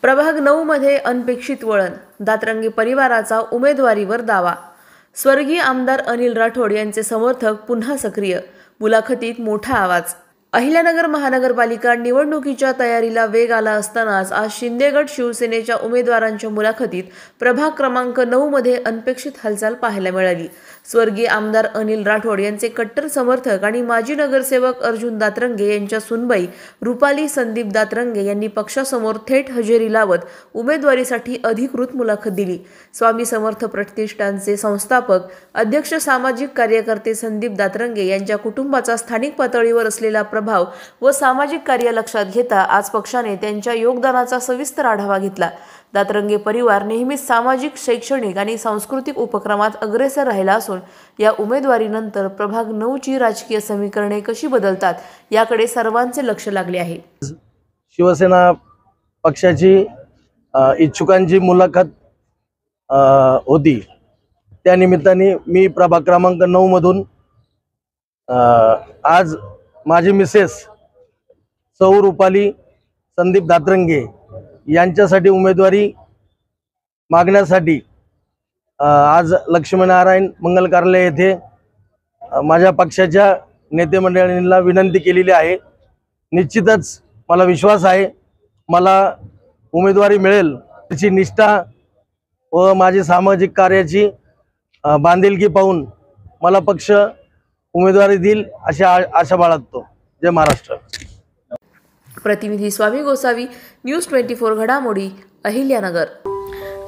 प्रभाग 9 मध्ये अनपेक्षित वळण, दातरंगे परिवाराचा उमेदवारीवर दावा। स्वर्गीय आमदार अनिल राठोड यांचे समर्थक पुन्हा सक्रिय, मुलाखतीत मोठा आवाज। अहिल्यानगर महानगरपालिका निवडणुकीच्या तयारीला वेग आला असतानाच आज शिंदेगड शिवसेनेच्या उमेदवारांच्या मुलाखतीत प्रभाग क्रमांक 9 मध्ये अनपेक्षित हालचाल पाहायला मिळाली। स्वर्गीय आमदार अनिल राठोड यांचे कट्टर समर्थक आणि माजी नगरसेवक अर्जुन दातरंगे यांच्या सुनबाई रुपाली संदीप दातरंगे यांनी पक्षासमोर थेट हजेरी लावत उमेदवारीसाठी अधिकृत मुलाखत दिली। स्वामी समर्थ प्रतिष्ठानचे संस्थापक अध्यक्ष सामाजिक कार्यकर्ते संदीप दातरंगे यांच्या कुटुंबाचा स्थानिक पातळीवर असलेला प्रभाव व सामाजिक कार्य लक्षात घेता आज पक्षाने त्यांच्या योगदानाचा सविस्तर आढावा घेतला। दातरंगे परिवार नेहमीच सामाजिक, शैक्षणिक आणि सांस्कृतिक उपक्रमात अग्रेसर राहिला असून या उमेदवारीनंतर प्रभाग 9 ची राजकीय समीकरणे कशी बदलतात याकडे सर्वांचे लक्ष लागले आहे। शिवसेना पक्षाची इच्छुकांची मुलाखत होती, त्या निमित्ताने मी प्रभाग क्रमांक 9 मधून आज माझी मिसेस सौ रुपाली संदीप दातरंगे यांच्यासाठी उमेदवारी मागण्यासाठी आज लक्ष्मीनारायण मंगल कार्यालय येथे माझ्या पक्षाच्या नेते मंडळींना विनंती केलेली आहे। निश्चितच मला विश्वास आहे मला उमेदवारी मिळेल। त्याची निष्ठा व माझी सामाजिक कार्याची बांधिलकी पाहून मला पक्ष उमेदवारी देईल अशी आशा बाळगतो। जय महाराष्ट्र। प्रतिनिधी स्वामी गोसावी, न्यूज 24 घडामोडी, अहिल्यानगर।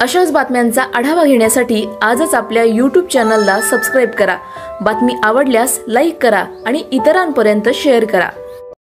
अशाच बातम्यांचा आढावा घेण्यासाठी आजच आपल्या YouTube चॅनलला सबस्क्राईब करा। बातमी आवडल्यास लाईक करा आणि इतरांपर्यंत शेअर करा।